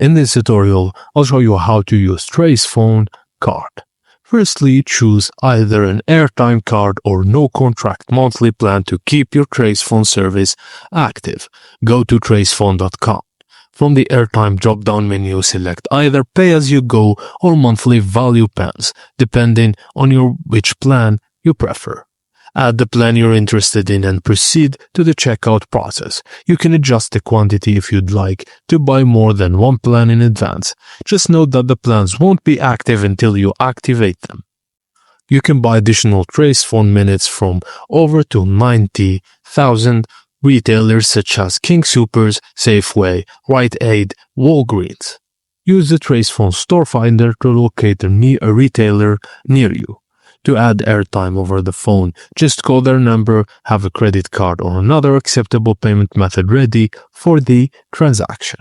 In this tutorial, I'll show you how to use Tracfone card. Firstly, choose either an airtime card or no contract monthly plan to keep your Tracfone service active. Go to tracfone.com. From the airtime drop-down menu, select either pay-as-you-go or monthly value plans, depending on which plan you prefer. Add the plan you're interested in and proceed to the checkout process. You can adjust the quantity if you'd like to buy more than one plan in advance. Just note that the plans won't be active until you activate them. You can buy additional Tracfone minutes from over to 90,000 retailers such as King Soopers, Safeway, Rite Aid, Walgreens. Use the Tracfone store finder to locate a retailer near you. To add airtime over the phone, just call their number, have a credit card or another acceptable payment method ready for the transaction.